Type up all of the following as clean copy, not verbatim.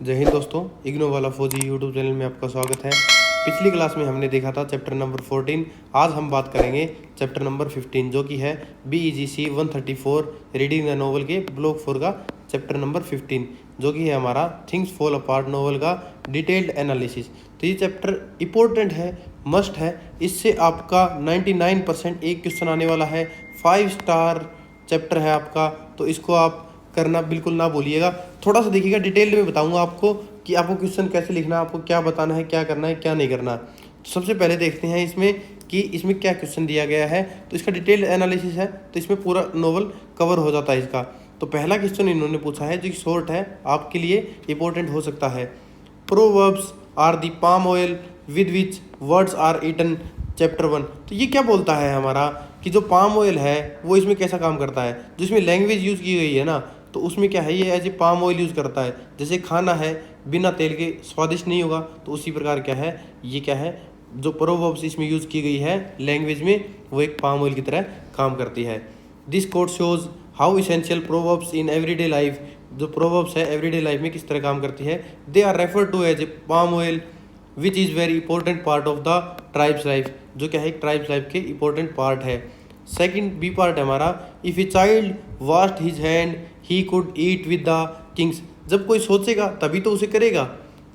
जय हिंद दोस्तों, इग्नो वाला फौजी यूट्यूब चैनल में आपका स्वागत है। पिछली क्लास में हमने देखा था चैप्टर नंबर 14। आज हम बात करेंगे चैप्टर नंबर 15 जो कि है BEGC 134 रीडिंग द नोवेल के ब्लॉक 4 का चैप्टर नंबर 15 जो कि है हमारा थिंग्स फॉल अपार्ट नोवेल का डिटेल्ड एनालिसिस। तो ये चैप्टर इंपॉर्टेंट है, मस्ट है। इससे आपका 99% एक क्वेश्चन आने वाला है। 5 स्टार चैप्टर है आपका, तो इसको आप करना बिल्कुल ना भूलिएगा। थोड़ा सा देखिएगा, डिटेल में बताऊंगा आपको कि आपको क्वेश्चन कैसे लिखना है, आपको क्या बताना है, क्या करना है, क्या नहीं करना। तो सबसे पहले देखते हैं इसमें कि इसमें क्या क्वेश्चन दिया गया है। तो इसका डिटेल्ड एनालिसिस है, तो इसमें पूरा नोवेल कवर हो जाता है इसका। तो पहला क्वेश्चन इन्होंने पूछा है जो कि शॉर्ट है, आपके लिए इंपॉर्टेंट हो सकता है। Proverbs are the palm oil with which words are eaten chapter 1। तो ये क्या बोलता है हमारा कि जो पाम ऑयल है वो इसमें कैसा काम करता है। जो इसमें लैंग्वेज यूज़ की गई है ना, तो उसमें क्या है, ये as a palm oil use करता है। जैसे खाना है बिना तेल के स्वादिष्ट नहीं होगा, तो उसी प्रकार क्या है, ये क्या है, जो प्रोवर्ब्स इसमें यूज़ की गई है लैंग्वेज में, वो एक पाम ऑयल की तरह काम करती है। This quote shows how essential proverbs in everyday life. जो प्रोवर्ब्स है एवरीडे लाइफ में किस तरह काम करती है। They are refer to as a palm oil which is very important part of the tribe's life. जो क्या है, एक ट्राइब्स लाइफ के इंपॉर्टेंट पार्ट है। सेकंड बी पार्ट है हमारा, if a child washed his hand he could eat with the kings. जब कोई सोचेगा तभी तो उसे करेगा।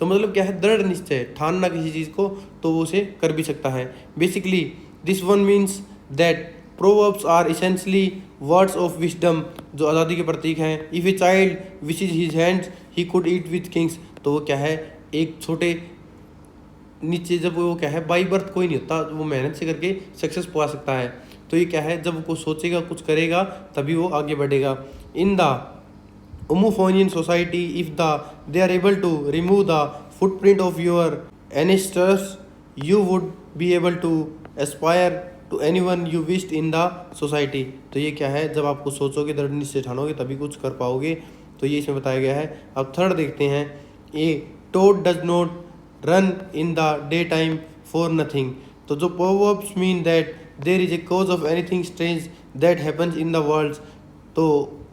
तो मतलब क्या है, दृढ़ निश्चय, ठानना किसी चीज़ को, तो वो उसे कर भी सकता है। Basically this one means that proverbs are essentially words of wisdom, जो आज़ादी के प्रतीक हैं। If a child wishes his hands he could eat with kings, तो वो क्या है, एक छोटे नीचे जब वो क्या है, बाई बर्थ कोई नहीं होता, वो मेहनत से करके सक्सेस पा सकता है। तो ये क्या है, जब वो सोचेगा कुछ करेगा तभी वो आगे बढ़ेगा। In the Umuofian society if they are able to remove the footprint of your ancestors you would be able to aspire to anyone you wished in the society. तो ये क्या है, जब आपको सोचोगे, दृढ़ निश्चय ठानोगे तभी कुछ कर पाओगे। तो ये इसमें बताया गया है। अब थर्ड देखते हैं, a toad does not run in the day time for nothing. तो जो proverbs mean that there is a cause of anything strange that happens in the world. तो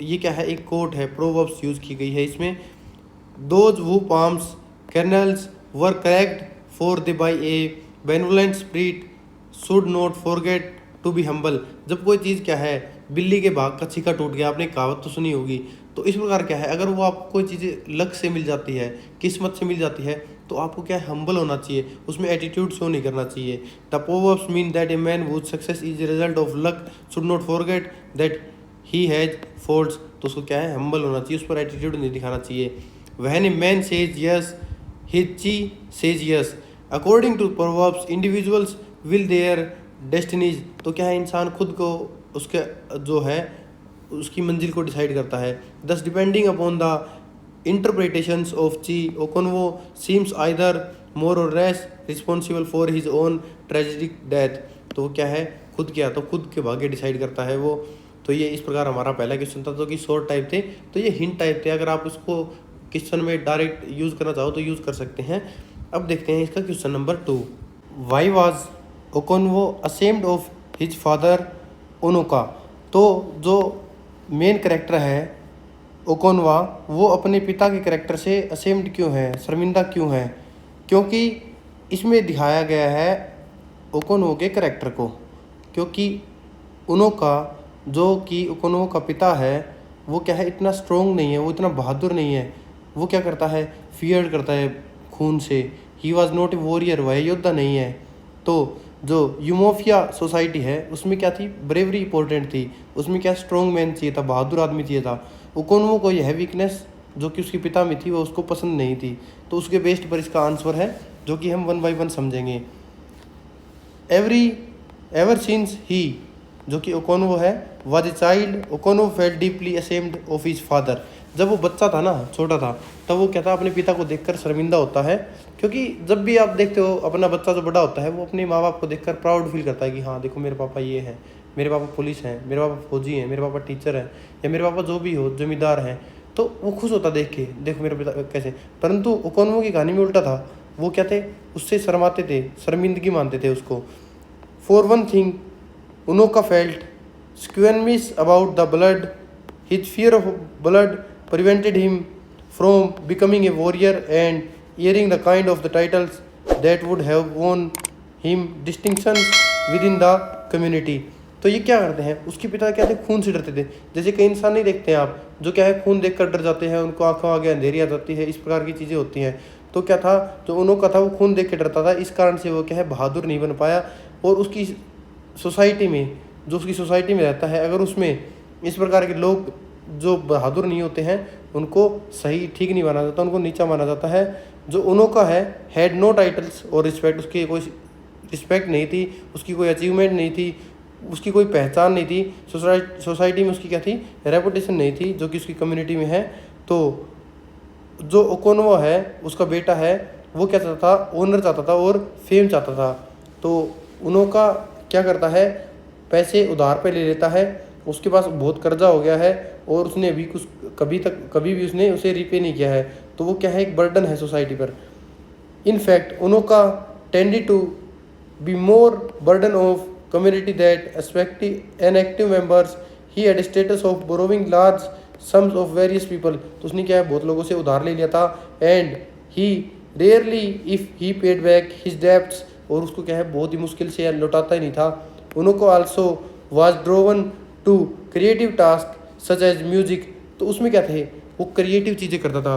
ये क्या है, एक कोट है, प्रोवर्ब्स यूज़ की गई है इसमें। दोज वो palms kernels were cracked for the by a benevolent spirit should not forget to be humble. जब कोई चीज़ क्या है, बिल्ली के भाग का छिक्का टूट गया, आपने कहावत तो सुनी होगी। तो इस प्रकार क्या है, अगर वो आपको कोई चीज़ें लक से मिल जाती है, किस्मत से मिल जाती है, तो आपको क्या है, हम्बल होना चाहिए, उसमें एटीट्यूड शो नहीं करना चाहिए। The proverbs mean that a man would success is a result of luck should not forget that he has faults. तो उसको क्या है, हम्बल होना चाहिए, उस पर एटीट्यूड नहीं दिखाना चाहिए। When a man says yes his chi says yes. According to proverbs individuals will their destinies. तो क्या है, इंसान खुद को उसके जो है उसकी मंजिल को डिसाइड करता है। दस depending upon the interpretations of ची ओकोनवो सीम्स आइदर मोर और less responsible for his own tragic death. तो वो क्या है, खुद क्या, तो खुद के भाग्य डिसाइड करता है वो। तो ये इस प्रकार हमारा पहला क्वेश्चन था, जो कि शॉर्ट टाइप थे। तो ये हिंट टाइप थे, अगर आप उसको क्वेश्चन में डायरेक्ट यूज़ करना चाहो तो यूज़ कर सकते हैं। अब देखते हैं इसका question number 2। Why was Okonkwo ashamed of his father Unoka. तो जो मेन करेक्टर है ओकोनवा, वो अपने पिता के करेक्टर से असेम्ड क्यों है, शर्मिंदा क्यों है, क्योंकि इसमें दिखाया गया है ओकोनवो के करेक्टर को। क्योंकि उनोका जो कि ओकोनवो का पिता है, वो क्या है, इतना स्ट्रोंग नहीं है, वो इतना बहादुर नहीं है। वो क्या करता है, फियर करता है खून से। He was not a warrior, वह योद्धा नहीं है। तो जो यूमोफिया सोसाइटी है उसमें क्या थी, ब्रेवरी इंपॉर्टेंट थी, उसमें क्या, स्ट्रॉन्ग मैन चाहिए था, बहादुर आदमी चाहिए था। ओकोनवो को यह वीकनेस जो कि उसके पिता में थी वो उसको पसंद नहीं थी। तो उसके बेस्ड पर इसका आंसर है, जो कि हम 1 बाय 1 समझेंगे। एवर सिंस ही, जो कि ओकोनवो है, was a child Okonkwo felt deeply ashamed of his father. जब वो बच्चा था ना, छोटा था, तब वो क्या था, अपने पिता को देखकर शर्मिंदा होता है। क्योंकि जब भी आप देखते हो अपना बच्चा जो बड़ा होता है, वो अपने माँ बाप को देखकर प्राउड फील करता है कि हाँ देखो मेरे पापा ये हैं, मेरे पापा पुलिस हैं, मेरे पापा फौजी हैं, मेरे पापा टीचर हैं, या मेरे पापा जो भी हो जमींदार हैं। तो वो खुश होता देख के, देखो मेरे पिता कैसे। परंतु ओकोनवो की कहानी में उल्टा था, वो क्या थे, उससे शर्माते थे, शर्मिंदगी मानते थे उसको। For one thing Unoka felt squeamish about the blood, his fear of blood prevented him from becoming a warrior and earning the kind of the titles that would have won him distinction with in the community. तो ये क्या करते हैं, उसके पिता क्या थे, खून से डरते थे। जैसे कई इंसान नहीं देखते हैं आप, जो क्या है खून देखकर डर जाते हैं, उनको आंखों आगे अंधेरी आ जाती है, इस प्रकार की चीज़ें होती हैं। तो क्या था, जो उन्हों का था वो खून देख के डरता था, इस कारण से वो क्या है बहादुर नहीं बन पाया। और उसकी सोसाइटी में, जो उसकी सोसाइटी में रहता है, अगर उसमें इस प्रकार के लोग जो बहादुर नहीं होते हैं उनको सही ठीक नहीं माना जाता, उनको नीचा माना जाता है। जो उन्हों का है हैड नो टाइटल्स और रिस्पेक्ट, उसकी कोई रिस्पेक्ट नहीं थी, उसकी कोई अचीवमेंट नहीं थी, उसकी कोई पहचान नहीं थी, सोसाइटी में उसकी क्या थी, रेपुटेशन नहीं थी, जो कि उसकी कम्युनिटी में है। तो जो ओकोनवो है उसका बेटा है, वो क्या चाहता था, ओनर चाहता था और फेम चाहता था। तो उन्हों का क्या करता है, पैसे उधार पे ले लेता है, उसके पास बहुत कर्जा हो गया है और उसने अभी कुछ कभी भी उसने उसे रिपे नहीं किया है। तो वो क्या है, एक बर्डन है सोसाइटी पर। In fact, Unoka tended to be more burden of community that inactive members. He had a status of borrowing large sums of various people. तो उसने क्या है, बहुत लोगों से उधार ले लिया था। And he rarely if he paid back his debts, और उसको क्या है बहुत ही मुश्किल से लौटाता ही नहीं था। उनको also was driven to creative task such as music. तो उसमें क्या थे, वो क्रिएटिव चीज़ें करता था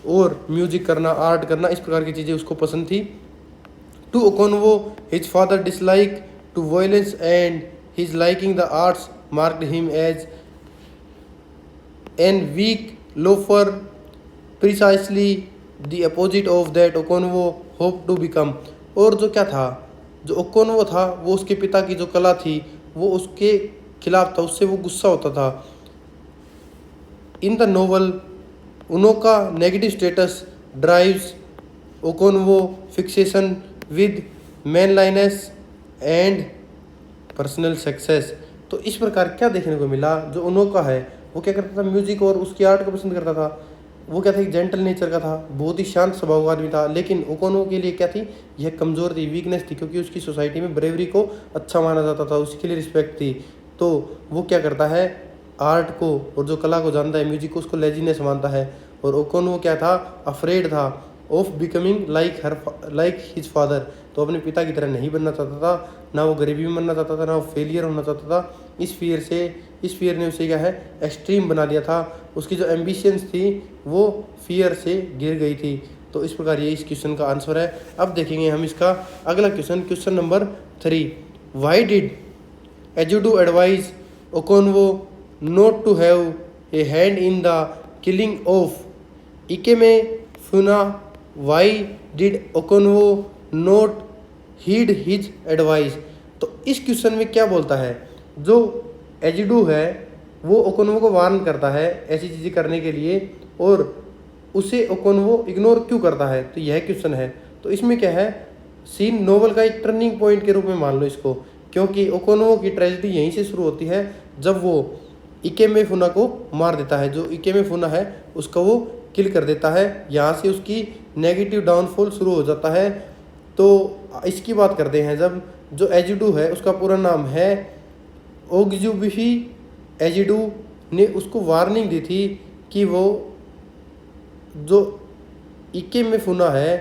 और म्यूजिक करना, आर्ट करना, इस प्रकार की चीज़ें उसको पसंद थी। To Okonkwo his father dislike to violence and his liking the arts marked him as an weak loafer, precisely the opposite of that Okonkwo hope to become. और जो क्या था, जो ओकोनवो था वो उसके पिता की जो कला थी वो उसके खिलाफ था, उससे वो गुस्सा होता था। In the novel Unoka negative status drives Okonkwo fixation with manliness and personal success. तो इस प्रकार क्या देखने को मिला, जो उनोका है वो क्या करता था, म्यूजिक और उसकी आर्ट को पसंद करता था। वो क्या था, एक जेंटल नेचर का था, बहुत ही शांत स्वभाव का आदमी था। लेकिन ओकोनवो के लिए क्या थी, यह कमज़ोर थी, वीकनेस थी, क्योंकि उसकी सोसाइटी में ब्रेवरी को अच्छा माना जाता था, उसके लिए रिस्पेक्ट थी। तो वो क्या करता है, आर्ट को और जो कला को जानता है, म्यूजिक को, उसको लेजीनेस मानता है। और ओकोनवो क्या था, अफ्रेड था of becoming like his father. तो अपने पिता की तरह नहीं बनना चाहता था, ना वो गरीबी में बनना चाहता था, ना वो फेलियर होना चाहता था। इस फियर ने उसे क्या है, एक्सट्रीम बना दिया था। उसकी जो एम्बिशंस थी वो फियर से गिर गई थी। तो इस प्रकार ये इस क्वेश्चन का आंसर है। अब देखेंगे हम इसका अगला question, question number 3। Why did Ezeudu advise Okonkwo not to have a hand in the killing of Ikemefuna? Why did Okonowo not heed his advice? तो इस क्वेश्चन में क्या बोलता है, जो एजिडू है वो ओकोनवो को वार्न करता है ऐसी चीज़ें करने के लिए, और उसे ओकोनवो इग्नोर क्यों करता है, तो यह क्वेश्चन है। तो इसमें क्या है, सीन नोवेल का एक टर्निंग पॉइंट के रूप में मान लो इसको, क्योंकि ओकोनवो की ट्रेजेडी यहीं से शुरू होती है जब वो इकेमेफुना को मार देता है। जो इकेमेफुना है उसका वो किल कर देता है, यहाँ से उसकी नेगेटिव डाउनफॉल शुरू हो जाता है। तो इसकी बात करते हैं, जब जो एजिडू है उसका पूरा नाम है ओगजुबिफी एजिडू ने उसको वार्निंग दी थी कि वो जो इकेमेफुना है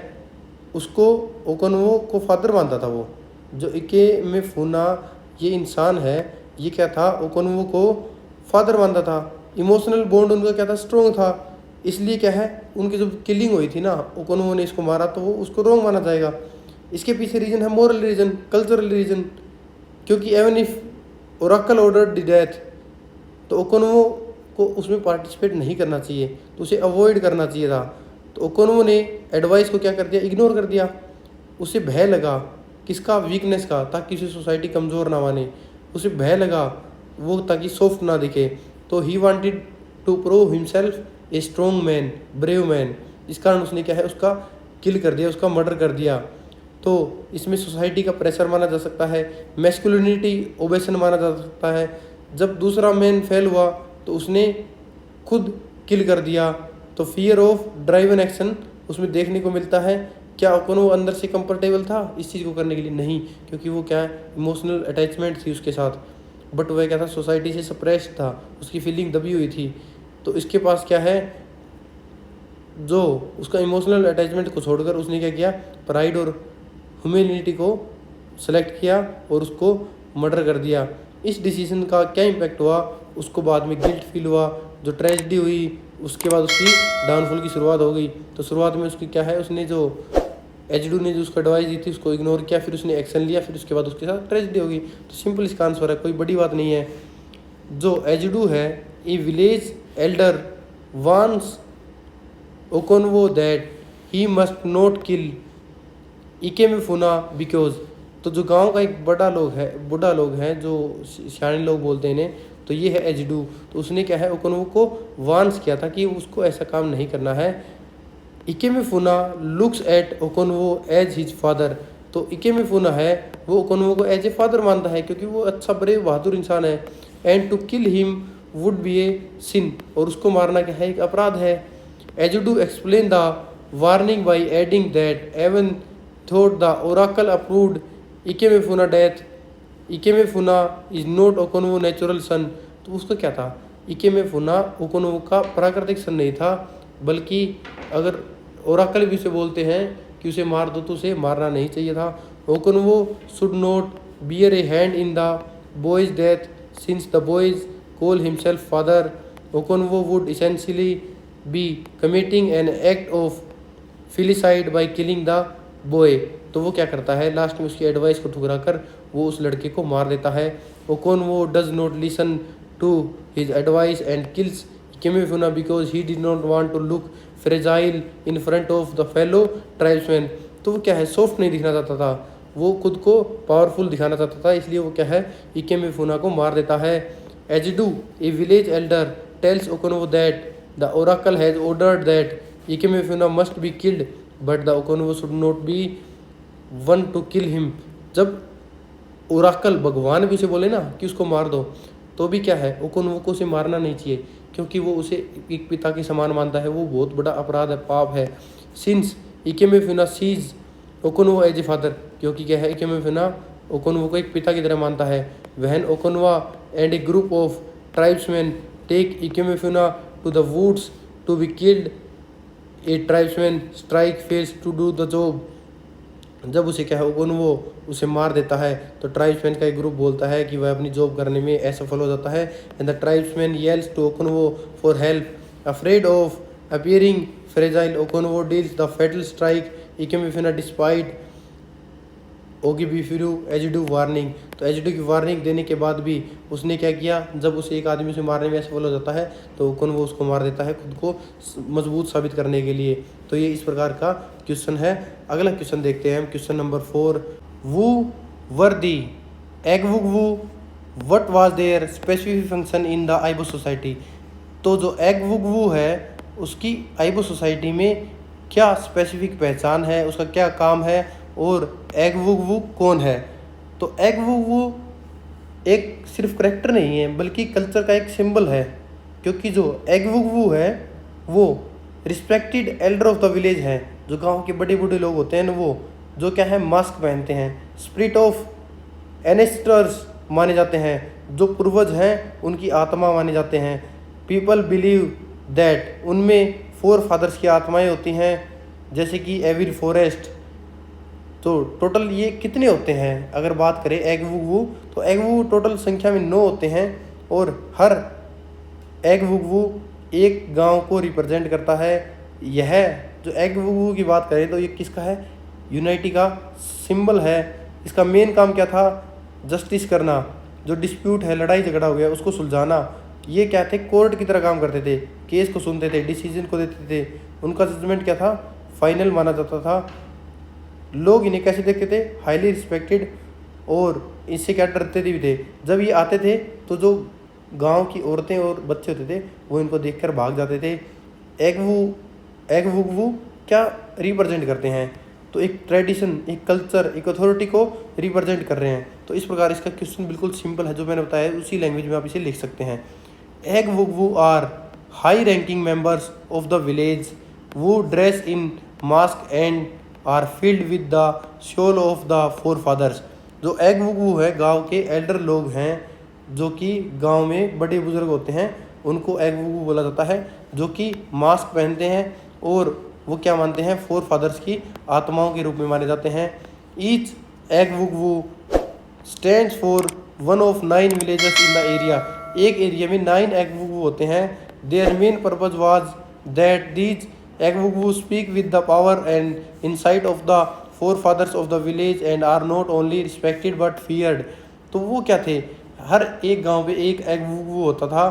उसको ओकोनवो को फादर मानता था। वो जो इकेमेफुना ये इंसान है, ये क्या था, ओकोनवो को फादर मानता था। इमोशनल बॉन्ड उनका क्या था, स्ट्रॉन्ग था। इसलिए क्या है, उनकी जो किलिंग हुई थी ना, ओकोनवो ने इसको मारा, तो वो उसको रॉन्ग माना जाएगा। इसके पीछे रीजन है मोरल रीजन, कल्चरल रीजन, क्योंकि even if oracle order the death, तो ओकोनवो को उसमें पार्टिसिपेट नहीं करना चाहिए, तो उसे अवॉइड करना चाहिए था। तो ओकोनवो ने एडवाइस को क्या कर दिया, इग्नोर कर दिया। उसे भय लगा किसका, वीकनेस का, ताकि उसे सोसाइटी कमज़ोर ना माने। उसे भय लगा वो ताकि सॉफ्ट ना दिखे। तो he wanted to prove himself a strong man, brave man. इस कारण उसने क्या है, उसका किल कर दिया, उसका मर्डर कर दिया। तो इसमें सोसाइटी का प्रेशर माना जा सकता है, मैस्कुलिनिटी ओबेशन माना जा सकता है। जब दूसरा मैन फेल हुआ तो उसने खुद किल कर दिया। तो फियर ऑफ ड्राइवन एक्शन उसमें देखने को मिलता है। क्या ओकोनवो अंदर से कंफर्टेबल था इस चीज़ को करने के लिए? नहीं, क्योंकि वो क्या है, इमोशनल अटैचमेंट थी उसके साथ। बट वह क्या था, सोसाइटी से सप्रेस्ड था, उसकी फीलिंग दबी हुई थी। तो इसके पास क्या है, जो उसका इमोशनल अटैचमेंट को छोड़कर उसने क्या किया, प्राइड और ह्यूमैनिटी को सेलेक्ट किया और उसको मर्डर कर दिया। इस डिसीजन का क्या इम्पैक्ट हुआ, उसको बाद में गिल्ट फील हुआ, जो ट्रेजेडी हुई उसके बाद उसकी डाउनफॉल की शुरुआत हो गई। तो शुरुआत में उसकी क्या है, उसने जो एचडू ने जो उसको एडवाइस दी थी उसको इग्नोर किया, फिर उसने एक्शन लिया, फिर उसके बाद उसके साथ ट्रेजेडी होगी। तो सिंपल इसका आंसर है, कोई बड़ी बात नहीं है। जो एचडू है, ए village elder warns Okonkwo that he must not kill Ikemefuna because. तो जो गांव का एक बूढ़ा लोग है जो सियाने लोग बोलते हैं इन्हें, तो ये है एचडू। तो उसने क्या है, ओकोनवो को वार्न्स किया था कि उसको ऐसा काम नहीं करना है। Ikemefuna looks at Okonkwo as his father. तो इकेमेफुना है वो ओकोनवो को एज ए फादर मानता है क्योंकि वो अच्छा ब्रेव बहादुर इंसान है। And to kill him would be a sin, और उसको मारना क्या है, एक अपराध है। Ezeudu explain the warning by adding that even though the oracle approved Ikemefuna death, Ikemefuna is not Okonkwo natural son. तो उसका क्या था, इकेमेफुना ओकोनवो का प्राकृतिक सन नहीं था, बल्कि अगर ओराकल भी उसे बोलते हैं कि उसे मार दो तो उसे मारना नहीं चाहिए था। Okonkwo should not bear a hand in the boy's death since the boy's call himself father. Okonkwo would essentially be committing an act of filicide by killing the boy. तो वो क्या करता है, लास्ट में उसकी एडवाइस को ठुकरा कर वो उस लड़के को मार देता है। Okonkwo does not listen to his advice and kills Ikemefuna because he did not want to look fragile in front of the fellow tribesman. तो वो क्या है, सॉफ्ट नहीं दिखना चाहता था, वो खुद को पावरफुल दिखाना चाहता था, इसलिए वो क्या है, इकेमेफुना को मार देता है। Ezeudu a village elder tells Okonkwo that the oracle has ordered that Ikemefuna must be killed but the Okonkwo should not be one to kill him. जब ओराकल भगवान भी उसे बोले ना कि उसको मार दो, तो भी क्या है, ओकोनवो को उसे मारना नहीं चाहिए क्योंकि वो उसे एक पिता के समान मानता है। वो बहुत बड़ा अपराध है, पाप है। Since Ikemefuna sees Okonkwo as a father, क्योंकि क्या है, इकेमेफुना ओकोनवो को एक पिता की तरह मानता है। When Okonkwo and a group of tribesman take Ikemefuna to the woods to be killed, a tribesman strike fails to do the job. जब उसे क्या है, ओकोनवो उसे मार देता है तो ट्राइब्समैन का एक ग्रुप बोलता है कि वह अपनी जॉब करने में असफल हो जाता है। And the tribesman yells to Okonkwo for help. Afraid of appearing fragile, Okonkwo deals the fatal strike Ikemefuna despite Ogbuefi Ezeudu warning. तो एचडू की वार्निंग देने के बाद भी उसने क्या किया, जब उसे एक आदमी से मारने में असफल हो जाता है तो ओकोनवो उसको मार देता है खुद को मजबूत साबित करने के लिए। तो ये इस प्रकार का क्वेश्चन है। अगला क्वेश्चन देखते हैं हम, question number 4। Who were the egwugwu what was their specific function in the Igbo society. तो जो एगवुगवू है उसकी आइबो सोसाइटी में क्या स्पेसिफिक पहचान है, उसका क्या काम है और एगवुगवू कौन है। तो एगवुगवू एक सिर्फ करेक्टर नहीं है बल्कि कल्चर का एक सिंबल है, क्योंकि जो एगवुगवू है वो respected Elder of the village है। जो गांव के बड़े बूढ़े लोग होते हैं ना, वो जो क्या है, मास्क पहनते हैं। स्पिरिट ऑफ एनेस्टर्स माने जाते हैं, जो पूर्वज हैं उनकी आत्मा माने जाते हैं। पीपल बिलीव दैट उनमें 4 फादर्स की आत्माएं होती हैं, जैसे कि एविल फॉरेस्ट। तो टोटल ये कितने होते हैं, अगर बात करें एगवुगवू, तो एगवुगवू टोटल संख्या में 9 होते हैं और हर एगवुगवू एक गांव को रिप्रेजेंट करता है। यह जो एगवुगवू की बात करें तो ये किसका है, यूनाइटी का सिंबल है। इसका मेन काम क्या था, जस्टिस करना, जो डिस्प्यूट है, लड़ाई झगड़ा हो गया उसको सुलझाना। ये क्या थे, कोर्ट की तरह काम करते थे, केस को सुनते थे, डिसीजन को देते थे। उनका जजमेंट क्या था, फाइनल माना जाता था। लोग इन्हें कैसे देखते थे, हाईली रिस्पेक्टेड, और इससे क्या डरते भी थे। जब ये आते थे तो जो गांव की औरतें और बच्चे होते थे वो इनको देखकर भाग जाते थे। एगवुगवू क्या रिप्रेजेंट करते हैं, तो एक ट्रेडिशन, एक कल्चर, एक अथॉरिटी को रिप्रेजेंट कर रहे हैं। तो इस प्रकार इसका क्वेश्चन बिल्कुल सिंपल है, जो मैंने बताया उसी लैंग्वेज में आप इसे लिख सकते हैं। Egwugwu are high ranking members of the village who dress in mask and are filled with the soul of the 4 fathers. जो एगवुगवू है गांव के एल्डर लोग हैं, जो कि गांव में बड़े बुजुर्ग होते हैं, उनको एगवुगवू बोला जाता है, जो कि मास्क पहनते हैं और वो क्या मानते हैं, फोर फादर्स की आत्माओं के रूप में माने जाते हैं। Each egwugwu stands for one of 9 villages in the area. एक एरिया में 9 एगवुगवू होते हैं। Their main purpose was that these egwugwu speak with the power and insight of the four fathers of the village and are not only respected but feared. तो वो क्या थे, हर एक गांव में एक एगवुगवू होता था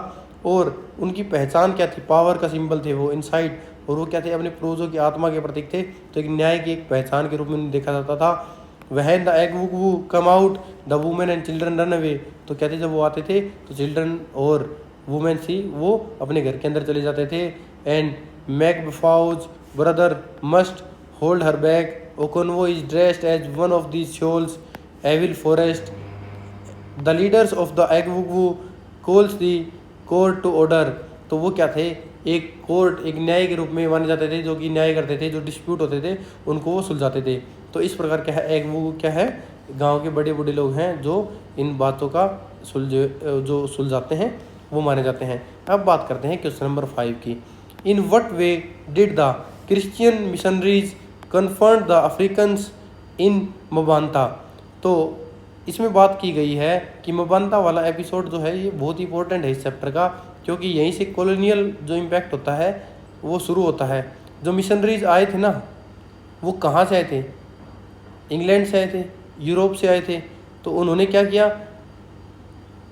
और उनकी पहचान क्या थी, पावर का सिंबल थे वो इनसाइट, और वो क्या थे, अपने पूर्वजों की आत्मा के प्रतीक थे। तो एक न्याय की एक पहचान के रूप में उन्हें देखा जाता था। When the egwugwu come out the women and children run away. तो कहते जब वो आते थे तो चिल्ड्रन और वुमेन थी वो अपने घर के अंदर चले जाते थे। And Mgbafo's brother must hold her back. Okonkwo is dressed as one of these souls evil forest. The leaders of the egwugwu calls the court to order. तो वो क्या थे, एक कोर्ट, एक न्याय के रूप में माने जाते थे, जो कि न्याय करते थे, जो डिस्प्यूट होते थे उनको वो सुलझाते थे। तो इस प्रकार क्या है, एगवुगवू क्या है, गांव के बड़े बूढ़े लोग हैं जो इन बातों का जो सुलझाते हैं वो माने जाते हैं। अब बात करते हैं क्वेश्चन नंबर 5 की। In what way did the Christian missionaries comfort the Africans in Mbanta. तो इसमें बात की गई है कि मबांता वाला एपिसोड जो है ये बहुत इंपॉर्टेंट है इस चैप्टर का, क्योंकि यहीं से कॉलोनियल जो इम्पैक्ट होता है वो शुरू होता है। जो मिशनरीज आए थे ना, वो कहाँ से आए थे, इंग्लैंड से आए थे, यूरोप से आए थे। तो उन्होंने क्या किया,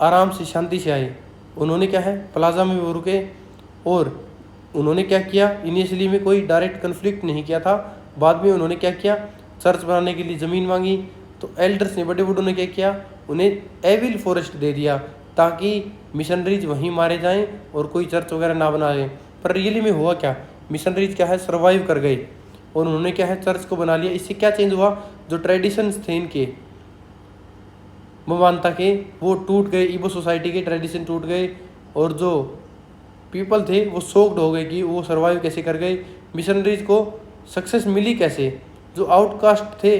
आराम से शांति से आए। उन्होंने क्या है, प्लाजा में वो रुके और उन्होंने क्या किया, इनिशियली में कोई डायरेक्ट कन्फ्लिक्ट नहीं किया था। बाद में उन्होंने क्या किया, चर्च बनाने के लिए ज़मीन मांगी। तो एल्डर्स ने, बड़े बूढ़ों ने क्या किया, उन्हें एविल फॉरेस्ट दे दिया ताकि मिशनरीज वहीं मारे जाएं और कोई चर्च वगैरह ना बनाए। पर रियली में हुआ क्या, मिशनरीज क्या है, सर्वाइव कर गए और उन्होंने क्या है, चर्च को बना लिया। इससे क्या चेंज हुआ, जो ट्रेडिशंस थे इनके मबांता के वो टूट गए, इबो सोसाइटी के ट्रेडिशन टूट गए और जो पीपल थे वो शॉक्ड हो गए कि वो सर्वाइव कैसे कर गए, मिशनरीज को सक्सेस मिली कैसे। जो आउटकास्ट थे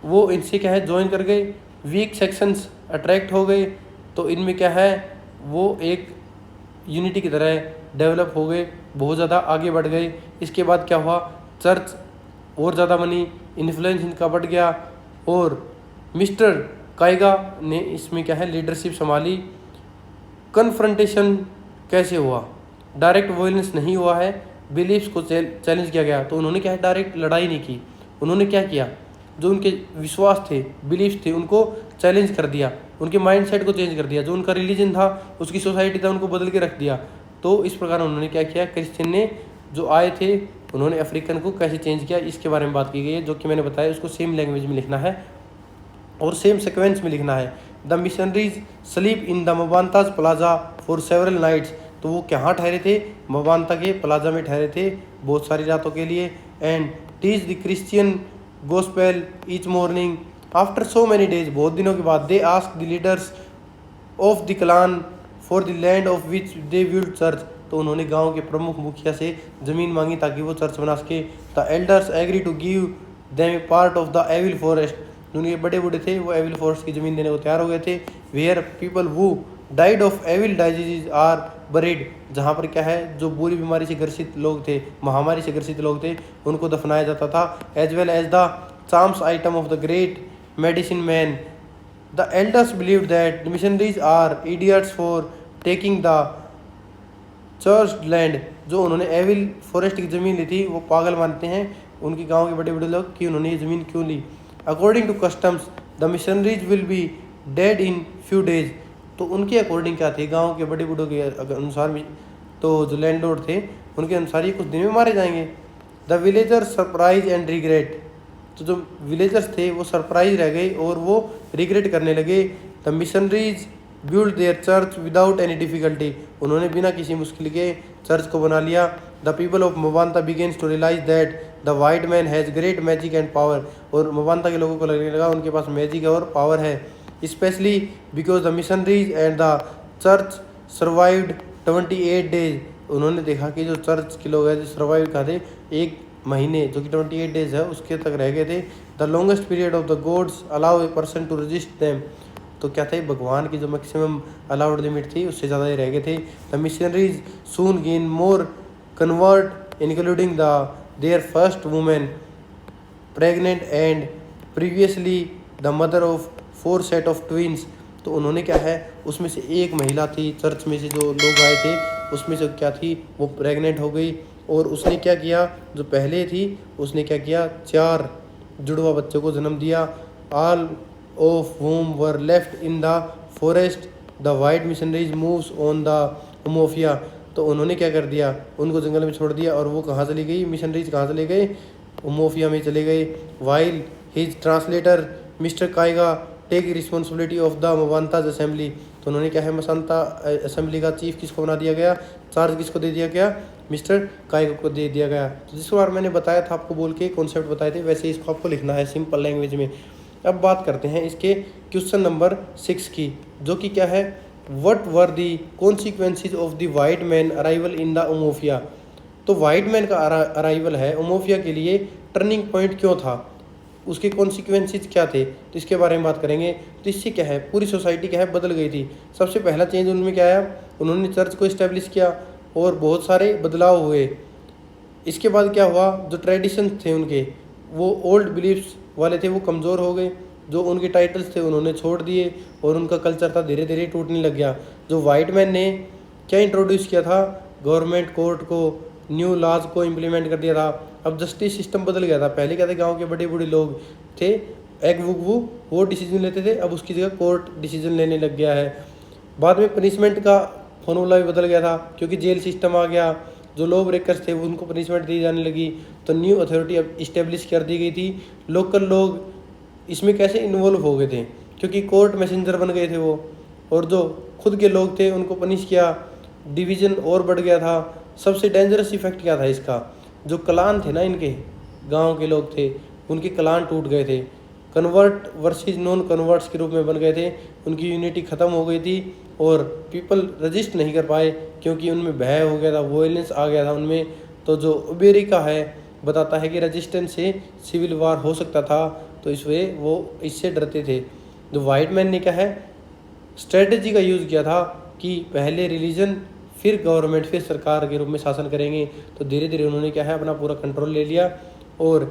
वो इनसे क्या है, ज्वाइन कर गए, वीक सेक्शंस अट्रैक्ट हो गए। तो इनमें क्या है, वो एक यूनिटी की तरह डेवलप हो गए, बहुत ज़्यादा आगे बढ़ गए। इसके बाद क्या हुआ, चर्च और ज़्यादा बनी, इन्फ्लुएंस इनका बढ़ गया और मिस्टर काइगा ने इसमें क्या है, लीडरशिप संभाली। कन्फ्रंटेशन कैसे हुआ, डायरेक्ट वायलेंस नहीं हुआ है, बिलीफ्स को चैलेंज किया गया। तो उन्होंने क्या है, डायरेक्ट लड़ाई नहीं की, उन्होंने क्या किया, जो उनके विश्वास थे, बिलीफ थे, उनको चैलेंज कर दिया, उनके माइंडसेट को चेंज कर दिया। जो उनका रिलीजन था, उसकी सोसाइटी था, उनको बदल के रख दिया। तो इस प्रकार उन्होंने क्या किया, क्रिश्चियन ने जो आए थे उन्होंने अफ्रीकन को कैसे चेंज किया, इसके बारे में बात की गई है। जो कि मैंने बताया, उसको सेम लैंग्वेज में लिखना है और सेम सिक्वेंस में लिखना है। The missionaries sleep in the Mbanta's plaza for several nights. तो वो कहाँ ठहरे थे, मबांता के प्लाजा में ठहरे थे बहुत सारी रातों के लिए। And teach the Christian gospel each morning after so many days. बहुत दिनों के बाद they ask the leaders of the clan for the land of which they build church. तो उन्होंने गांव के प्रमुख मुखिया से ज़मीन मांगी ताकि वो चर्च बना सके। The elders agree to give them part of the evil forest. उनके बड़े बूढ़े थे वो एविल फॉरेस्ट की ज़मीन देने को तैयार हो गए थे। Where people who died of evil disease are buried. जहाँ पर क्या है, जो बुरी बीमारी से ग्रसित लोग थे, महामारी से ग्रसित लोग थे, उनको दफनाया जाता था। As well as the charms item of the great medicine man. The elders believe that missionaries are idiots for taking the church land. जो उन्होंने एविल फॉरेस्ट की ज़मीन ली थी वो पागल मानते हैं उनके गांव के बड़े बड़े लोग कि उन्होंने ये ज़मीन क्यों ली। According to customs the missionaries will be dead in few days. तो उनके अकॉर्डिंग क्या थे, गांव के बड़े बूढ़ों के अनुसार भी, तो जो लैंडलॉर्ड थे उनके अनुसार ये कुछ दिन में मारे जाएंगे। The villagers surprise and regret. तो जो विलेजर्स थे वो सरप्राइज रह गए और वो रिग्रेट करने लगे। The missionaries build their church without any difficulty. उन्होंने बिना किसी मुश्किल के चर्च को बना लिया। The people of Mbanta begins to realize that the white man has great magic and power. और मबांता के लोगों को लगने लगा उनके पास मैजिक और पावर है। Especially because the missionaries and the church survived 28 days. उन्होंने देखा कि जो चर्च के लोग हैं जो सर्वाइव कर थे 1 महीने, जो कि 28 डेज है, उसके तक रह गए थे। The longest period of the gods allow a person to resist them. तो क्या थे, भगवान की जो मैक्सिमम अलाउड लिमिट थी उससे ज़्यादा ही रह गए थे। The missionaries soon gain more convert including their first woman pregnant and previously the mother of 4 set of twins. तो उन्होंने क्या है, उसमें से एक महिला थी चर्च में से जो लोग आए थे, उसमें से क्या थी, वो प्रेग्नेंट हो गई। और उसने क्या किया, जो पहले थी उसने क्या किया, 4 जुड़वा बच्चों को जन्म दिया। All of whom were left in the forest the white missionaries moves on the Umuofia. तो उन्होंने क्या कर दिया, उनको जंगल में छोड़ दिया। और वो कहाँ चली गई, मिशनरीज कहाँ चले गए, उमोफिया में चले गए। While his translator mister Kiaga take responsibility of the Mbanta's assembly. तो उन्होंने क्या है, मसांता असेंबली का चीफ किसको बना दिया गया, चार्ज किसको दे दिया गया, मिस्टर काइगा को दे दिया गया। तो जिसको बार मैंने बताया था आपको, बोल के कॉन्सेप्ट बताए थे, वैसे इसको आपको लिखना है सिंपल लैंग्वेज में। अब बात करते हैं इसके क्वेश्चन नंबर 6 की, जो कि क्या है, what were the consequences of the white man arrival in the Umuofia. तो वाइट मैन का अराइवल है उमोफिया के लिए टर्निंग पॉइंट क्यों था, उसके कॉन्सिक्वेंसेज क्या थे, तो इसके बारे में बात करेंगे। तो इससे क्या है, पूरी सोसाइटी क्या है, बदल गई थी। सबसे पहला चेंज उनमें क्या आया, उन्होंने चर्च को इस्टेब्लिश किया और बहुत सारे बदलाव हुए। इसके बाद क्या हुआ, जो ट्रेडिशन थे उनके, वो ओल्ड बिलीफ्स वाले थे, वो कमज़ोर हो गए। जो उनके टाइटल्स थे उन्होंने छोड़ दिए और उनका कल्चर था धीरे धीरे टूटने लग गया। जो वाइट मैन ने क्या इंट्रोड्यूस किया था, गवर्नमेंट कोर्ट को, न्यू लॉज को इम्प्लीमेंट कर दिया था। अब जस्टिस सिस्टम बदल गया था। पहले क्या थे, गांव के बड़े बूढ़े लोग थे, एक वो डिसीजन लेते थे, अब उसकी जगह कोर्ट डिसीजन लेने लग गया है। बाद में पनिशमेंट का फॉर्मूला भी बदल गया था, क्योंकि जेल सिस्टम आ गया। जो लॉ ब्रेकर्स थे उनको पनिशमेंट दी जाने लगी। तो न्यू अथॉरिटी अब इस्टेब्लिश कर दी गई थी। लोकल लोग इसमें कैसे इन्वॉल्व हो गए थे, क्योंकि कोर्ट मैसेंजर बन गए थे वो। और जो खुद के लोग थे उनको पनिश किया, डिवीज़न और बढ़ गया था। सबसे डेंजरस इफेक्ट क्या था इसका, जो क्लान थे ना, इनके गांव के लोग थे, उनके क्लान टूट गए थे। कन्वर्ट वर्सेस नॉन कन्वर्ट्स के रूप में बन गए थे। उनकी यूनिटी ख़त्म हो गई थी और पीपल रजिस्ट नहीं कर पाए, क्योंकि उनमें भय हो गया था, वॉयलेंस आ गया था उनमें। तो जो अमेरिका है बताता है कि रजिस्टेंस से सिविल वार हो सकता था, तो इस वे वो इससे डरते थे। जो वाइट मैन ने क्या है, स्ट्रेटजी का यूज़ किया था कि पहले रिलीजन फिर गवर्नमेंट फिर सरकार के रूप में शासन करेंगे। तो धीरे धीरे उन्होंने क्या है, अपना पूरा कंट्रोल ले लिया। और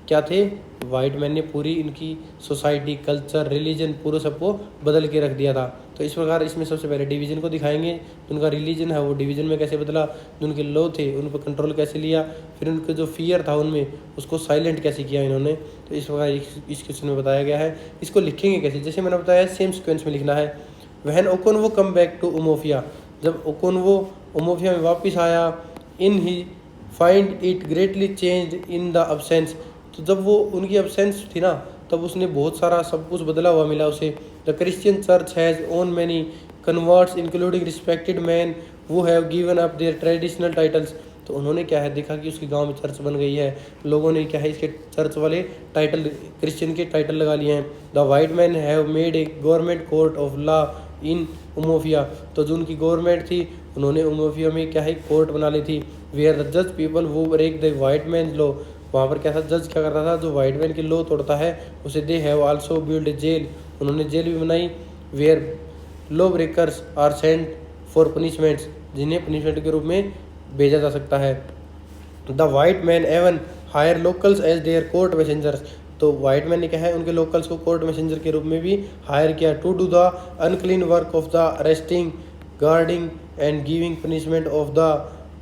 क्या थे, वाइट मैन ने पूरी इनकी सोसाइटी, कल्चर, रिलीजन पूरा सबको बदल के रख दिया था। तो इस प्रकार इसमें सबसे पहले डिवीज़न को दिखाएंगे, उनका रिलीजन है वो डिवीज़न में कैसे बदला, जो उनके लॉ थे उन पर कंट्रोल कैसे लिया, फिर उनका जो फियर था उनमें उसको साइलेंट कैसे किया इन्होंने। तो इस प्रकार इस क्वेश्चन में बताया गया है। इसको लिखेंगे कैसे, जैसे मैंने बताया सेम सिक्वेंस में लिखना है। When Okonkwo come back to Umuofia, जब ओकोन्वो उमोफिया में वापस आया, in he find it greatly changed in the absence. तो जब वो उनकी अब्सेंस थी ना, तब उसने बहुत सारा सब कुछ बदला हुआ मिला उसे। The Christian church has won many converts including respected man who have given up their traditional titles. तो उन्होंने क्या है, देखा कि उसके गांव में चर्च बन गई है, लोगों ने क्या है इसके चर्च वाले टाइटल, क्रिश्चियन के टाइटल लगा लिए हैं। The white man have made a government court of law in Umuofia. तो जो उनकी गवर्नमेंट थी उन्होंने उमोफिया में क्या है, कोर्ट बना ली थी। वेयर द जज people who break the white man law, वहाँ पर क्या था, जज क्या करता था, जो वाइट मैन की लॉ तोड़ता है उसे they have also build a jail, उन्होंने जेल भी बनाई। Where law breakers are sent for punishments, जिन्हें पनिशमेंट के रूप में भेजा जा सकता है। The white man even hire locals as their court messengers. तो वाइट मैन ने क्या है, उनके लोकल्स को कोर्ट मैसेंजर के रूप में भी हायर किया। To do the unclean work of the arresting, guarding and giving punishment of the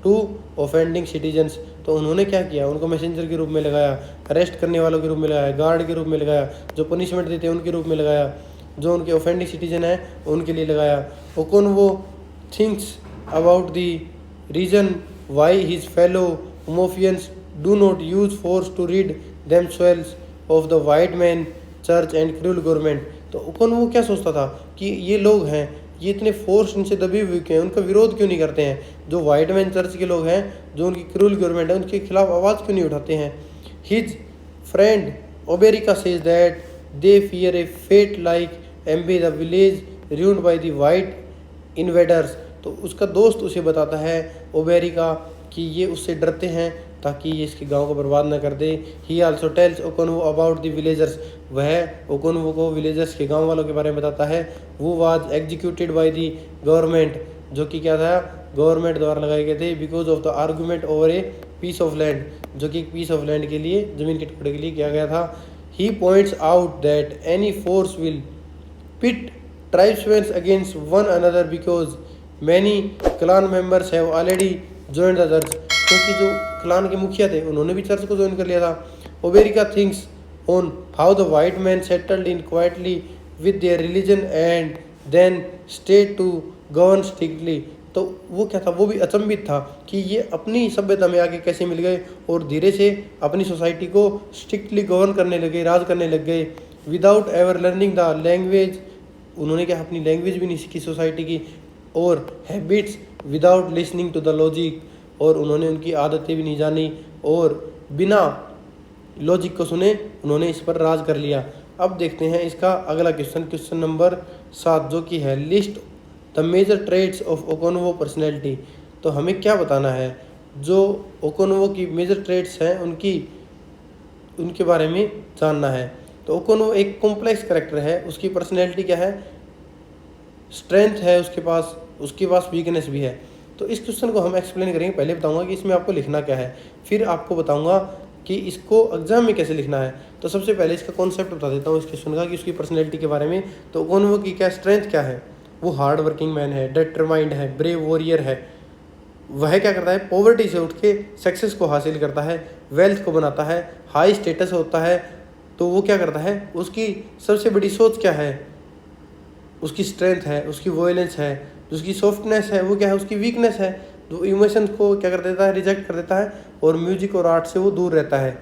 to offending citizens. तो उन्होंने क्या किया, उनको मैसेंजर के रूप में लगाया, अरेस्ट करने वालों के रूप में लगाया, गार्ड के रूप में लगाया, जो पनिशमेंट देते हैं उनके रूप में लगाया, जो उनके ऑफेंडिंग सिटीजन है उनके लिए लगाया। Okonkwo thinks about the reason why his fellow Umuofians do not use force to rid themselves of the white man church and cruel government. तो ओकोन्वो क्या सोचता था कि ये लोग हैं, ये इतने फोर्स इनसे दबे हुए क्यों हैं, उनका विरोध क्यों नहीं करते हैं। जो वाइट मैन चर्च के लोग हैं, जो उनकी क्रूल गवर्नमेंट है, उनके खिलाफ आवाज़ क्यों नहीं उठाते हैं। His friend Obierika says that they fear a fate like एम्बे the village ruined by the white invaders. तो उसका दोस्त उसे बताता है ओबेरिका कि ये उससे डरते हैं ताकि ये इसके गांव को बर्बाद न कर दे। He also tells Okonkwo about the villagers, वह ओकोन्वो को विलेजर्स के गांव वालों के बारे में बताता है। वो was executed by the government, जो कि क्या था, गवर्नमेंट द्वारा लगाए गए थे, because of the argument over a piece of land, जो कि पीस ऑफ लैंड के लिए, ज़मीन के टुकड़े के लिए किया गया था। He points out that any force will pit tribesman against one another because many clan members have already join the church, क्योंकि जो क्लान के मुखिया थे उन्होंने भी चर्च को ज्वाइन कर लिया था। Obierika thinks on how the white man settled in quietly with their religion and then state to govern strictly. तो वो क्या था, वो भी अचंभित था कि ये अपनी सभ्यता में आके कैसे मिल गए और धीरे से अपनी सोसाइटी को स्ट्रिक्टली गवर्न करने लगे, राज करने लग गए, without ever learning the language. उन्होंने क्या अपनी लैंग्वेज भी नहीं सीखी सोसाइटी की, और habits without listening to the logic, और उन्होंने उनकी आदतें भी नहीं जानी, और बिना लॉजिक को सुने उन्होंने इस पर राज कर लिया। अब देखते हैं इसका अगला क्वेश्चन, क्वेश्चन नंबर 7, जो कि है list the major traits of Okonkwo personality. तो हमें क्या बताना है, जो ओकोनवो की मेजर ट्रेट्स हैं उनके बारे में जानना है। तो ओकोनवो एक कॉम्प्लेक्स कैरेक्टर है, उसकी पर्सनैलिटी क्या है, स्ट्रेंथ है उसके पास वीकनेस भी है। तो इस क्वेश्चन को हम एक्सप्लेन करेंगे। पहले बताऊंगा कि इसमें आपको लिखना क्या है, फिर आपको बताऊंगा कि इसको एग्जाम में कैसे लिखना है। तो सबसे पहले इसका कॉन्सेप्ट बता देता हूँ इस क्वेश्चन का, कि उसकी पर्सनैलिटी के बारे में। तो ओकोनवो की क्या स्ट्रेंथ क्या है, वो हार्ड वर्किंग मैन है, डिटरमाइंड है, ब्रेव वॉरियर है। वह क्या करता है, पॉवर्टी से उठ के सक्सेस को हासिल करता है, वेल्थ को बनाता है, हाई स्टेटस होता है। तो वो क्या करता है, उसकी सबसे बड़ी सोच क्या है, उसकी स्ट्रेंथ है, उसकी वॉयलेंस है। उसकी सॉफ्टनेस है वो क्या है, उसकी वीकनेस है, जो इमोशंस को क्या कर देता है, रिजेक्ट कर देता है, और म्यूजिक और आर्ट से वो दूर रहता है।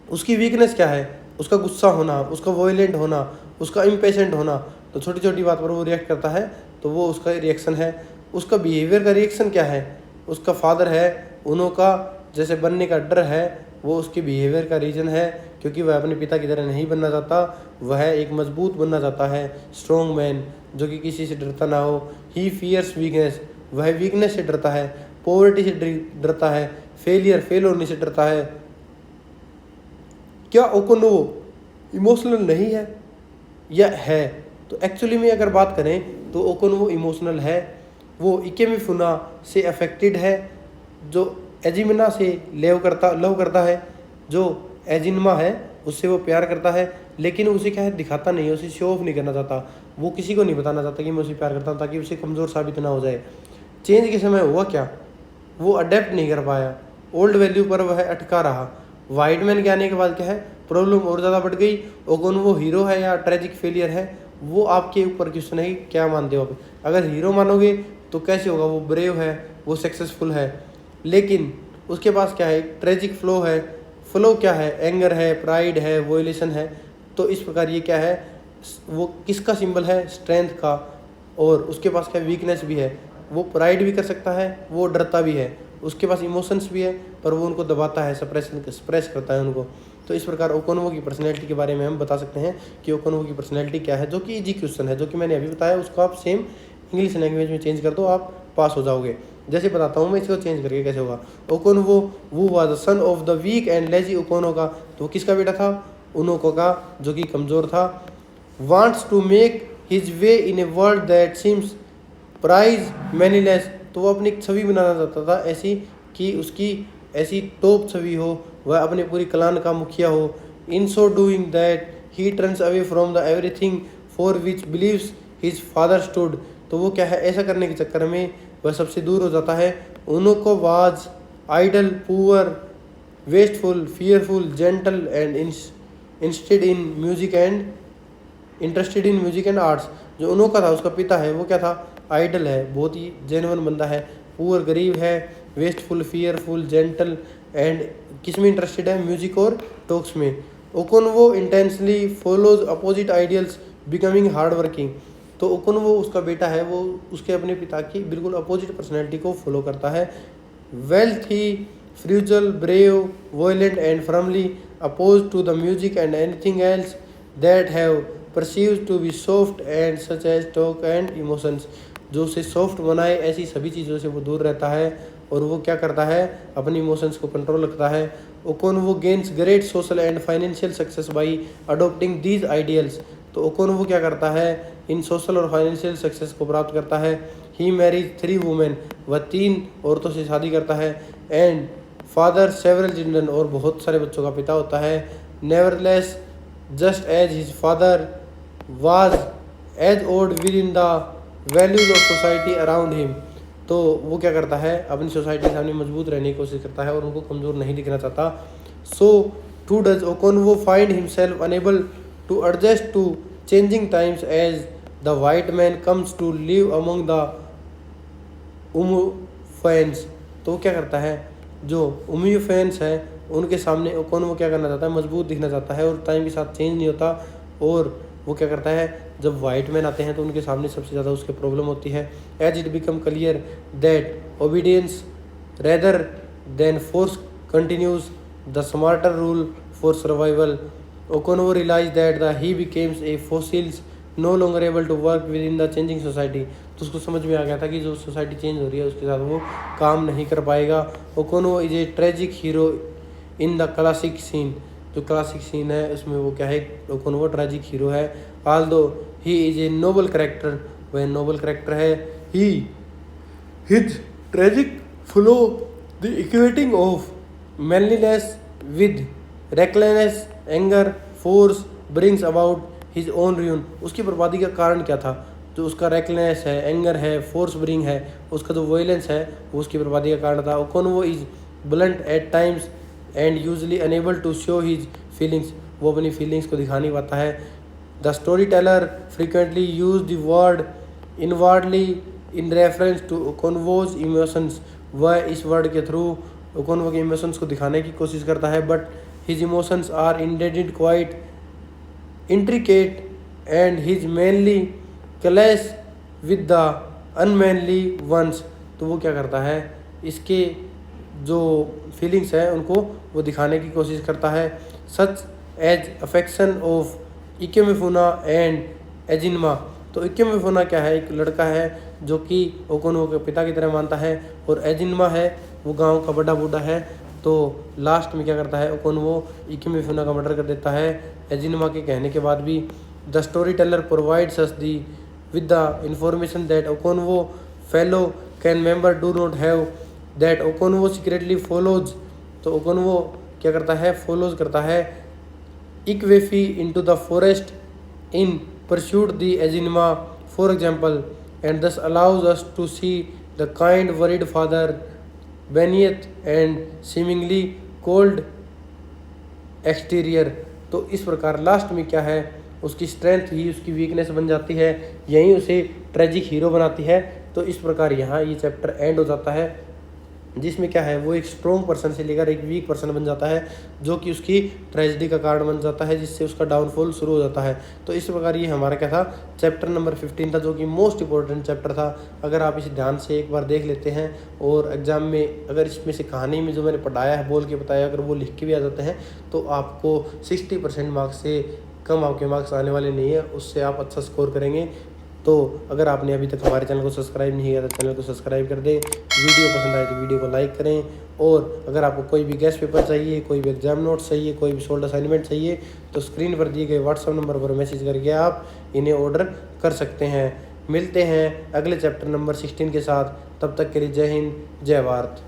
उसकी वीकनेस क्या है, उसका गुस्सा होना, उसका वॉयलेंट होना, उसका इम्पेशेंट होना। तो छोटी छोटी बात पर वो रिएक्ट करता है, तो वो उसका रिएक्शन है। उसका बिहेवियर का रिएक्शन क्या है, उसका फादर है, उन्हों का जैसे बनने का डर है, वो उसके बिहेवियर का रीज़न है, क्योंकि वह अपने पिता की तरह नहीं बनना चाहता। वह एक मजबूत बनना चाहता है, स्ट्रॉन्ग मैन, जो कि किसी से डरता ना हो। ही फियर्स वीकनेस, वह वीकनेस से डरता है, पॉवर्टी से डरता है, फेल होने से डरता है। क्या ओकोनवो इमोशनल नहीं है या है? तो एक्चुअली में अगर बात करें तो ओकोनवो इमोशनल है। वो इकेमिफुना से अफेक्टेड है, जो एजिमिना से लव करता है, जो एजिनमा है उससे वो प्यार करता है, लेकिन उसे क्या है, दिखाता नहीं है, उसे शो ऑफ नहीं करना चाहता। वो किसी को नहीं बताना चाहता कि मैं उसे प्यार करता हूँ, ताकि उसे कमज़ोर साबित ना हो जाए। चेंज के समय हुआ क्या, वो अडेप्ट नहीं कर पाया, ओल्ड वैल्यू पर वह अटका रहा। वाइट मैन के आने के बाद क्या है, प्रॉब्लम और ज़्यादा बढ़ गई। ओकोनवो हीरो है या ट्रेजिक फेलियर है, वो आपके ऊपर क्वेश्चन है कि क्या मानते हो आप। अगर हीरो मानोगे तो कैसे होगा, वो ब्रेव है, वो सक्सेसफुल है, लेकिन उसके पास क्या है, ट्रेजिक फ्लो है। फ्लो क्या है, एंगर है, प्राइड है, वोलेशन है। तो इस प्रकार ये क्या है, वो किसका सिंबल है, स्ट्रेंथ का। और उसके पास क्या वीकनेस भी है, वो प्राइड भी कर सकता है, वो डरता भी है, उसके पास इमोशंस भी है, पर वो उनको दबाता है, सप्रेस करता है उनको। तो इस प्रकार ओकोनवो की पर्सनैलिटी के बारे में हम बता सकते हैं कि ओकोनवो की पर्सनैलिटी क्या है, जो कि इजी क्वेश्चन है, जो कि मैंने अभी बताया। उसको आप सेम इंग्लिश लैंग्वेज में चेंज कर दो, आप पास हो जाओगे। जैसे बताता हूँ मैं इसको चेंज करके कैसे होगा। Okonkwo who was the son of the weak and lazy Unoka. तो किसका बेटा था, उनोको का, जो कि कमज़ोर था। Wants to make his way in a world that seems prize manliness. तो वो अपनी छवि बनाना चाहता था ऐसी कि उसकी ऐसी टॉप छवि हो, वह अपने पूरी क्लान का मुखिया हो। In so doing that he turns away from the everything for which believes his father stood. तो वो क्या है, ऐसा करने के चक्कर में वह सबसे दूर हो जाता है। उनको was idle, poor, wasteful, fearful, gentle and interested in music and arts. जो उनका था, उसका पिता है, वो क्या था, आइडल है, बहुत ही जेन्युइन बंदा है, पुअर गरीब है, वेस्टफुल, फियरफुल, जेंटल एंड किस में इंटरेस्टेड है, म्यूजिक और टॉक्स में। Okonkwo intensely follows opposite ideals becoming hard working. तो ओकोनवो उसका बेटा है, वो उसके अपने पिता की बिल्कुल अपोजिट पर्सनैलिटी को फॉलो करता है। Wealthy, frugal, brave, violent and firmly oppose to the music and anything else that have perceived to be soft and such as talk and emotions. जो उसे सॉफ्ट बनाए, ऐसी सभी चीज़ों से वो दूर रहता है, और वो क्या करता है, अपनी इमोशंस को कंट्रोल रखता है। Okonkwo gains great social and financial success by adopting these ideals. तो ओकोनवो क्या करता है, इन सोशल और फाइनेंशियल सक्सेस को प्राप्त करता है। ही मैरिज 3 वुमेन, वह 3 औरतों से शादी करता है। एंड फादर सेवरल चिल्ड्रन, और बहुत सारे बच्चों का पिता होता है। Nevertheless just as his father was as old with in the values of society around him, तो वो क्या करता है, अपनी सोसाइटी के सामने मजबूत रहने की कोशिश करता है और उनको कमज़ोर नहीं दिखना चाहता। So too does Okonkwo find himself unable to adjust to changing times as the white man comes to live among the Umuofians, तो वो क्या करता है, जो उमुफेंस है उनके सामने ओकोनवो क्या करना चाहता है, मजबूत दिखना चाहता है और टाइम के साथ चेंज नहीं होता। और वो क्या करता है, जब वाइट मैन आते हैं तो उनके सामने सबसे ज़्यादा उसके प्रॉब्लम होती है। As it become clear that obedience rather than force continues the smarter rule for survival, Okonkwo realize that the he becomes a fossils no longer able to work with in the changing society, तो उसको समझ में आ गया था कि जो society change हो रही है उसके साथ वो काम नहीं कर पाएगा। Okonkwo is a tragic hero in the classic scene, जो क्लासिक सीन है उसमें वो क्या है, ओकोनवो ट्रेजिक हीरो है। Although he is a noble character, वह नोबल कैरेक्टर है। He his tragic flaw the equating of manliness with recklessness anger force brings about his own ruin, उसकी बर्बादी का कारण क्या था, जो उसका रेकलेसनेस है, एंगर है, फोर्स ब्रिंग है, उसका जो वायलेंस है वो उसकी बर्बादी का कारण था। Okonkwo is blunt at times and usually unable to show his feelings, वो अपनी फीलिंग्स को दिखा नहीं पाता है। The story teller frequently use the word inwardly in reference to Okonkwo's emotions, वह इस वर्ड के थ्रू ओकोनवो के इमोशंस को दिखाने की कोशिश करता है। But his emotions are indeed quite intricate and his manly clash with the unmanly ones, तो वो क्या करता है, इसके जो फीलिंग्स हैं उनको वो दिखाने की कोशिश करता है। Such as affection of Ikemefuna and Ezinma, तो इकेमिफुना क्या है, एक लड़का है जो कि ओकोनवो के पिता की तरह मानता है, और एजिनमा है वो गांव का बड़ा बूढ़ा है। तो लास्ट में क्या करता है, ओकोनवो इकेमिफुना का मर्डर कर देता है एजिनमा के कहने के बाद भी। The story Taylor provides us the with the information that Okonwo fellow can member do not have that Okonwo secretly follows, तो Okonwo क्या करता है, follows करता है Ikwefi into the forest in pursuit the Azinma for example, and thus allows us to see the kind worried father beneath and seemingly cold exterior, तो इस प्रकार last में क्या है, उसकी स्ट्रेंथ ही उसकी वीकनेस बन जाती है, यही उसे ट्रेजिक हीरो बनाती है। तो इस प्रकार यहाँ ये चैप्टर एंड हो जाता है, जिसमें क्या है, वो एक स्ट्रॉन्ग पर्सन से लेकर एक वीक पर्सन बन जाता है, जो कि उसकी ट्रेजिडी का कारण बन जाता है, जिससे उसका डाउनफॉल शुरू हो जाता है। तो इस प्रकार ये हमारा क्या था, चैप्टर नंबर 15 था, जो कि मोस्ट इंपॉर्टेंट चैप्टर था। अगर आप इसे ध्यान से एक बार देख लेते हैं और एग्जाम में अगर इसमें से कहानी में जो मैंने पढ़ाया है, बोल के बताया, अगर वो लिख के भी आ जाते हैं तो आपको 60% मार्क्स से कम आपके मार्क्स आने वाले नहीं है, उससे आप अच्छा स्कोर करेंगे। तो अगर आपने अभी तक हमारे चैनल को सब्सक्राइब नहीं किया तो चैनल को सब्सक्राइब कर दें, वीडियो पसंद आए तो वीडियो को लाइक करें, और अगर आपको कोई भी गेस्ट पेपर चाहिए, कोई भी एग्जाम नोट्स चाहिए, कोई भी सोल्ड असाइनमेंट चाहिए, तो स्क्रीन पर दिए गए व्हाट्सएप नंबर पर मैसेज करके आप इन्हें ऑर्डर कर सकते हैं। मिलते हैं अगले चैप्टर नंबर 16 के साथ, तब तक के लिए जय हिंद, जय भारत।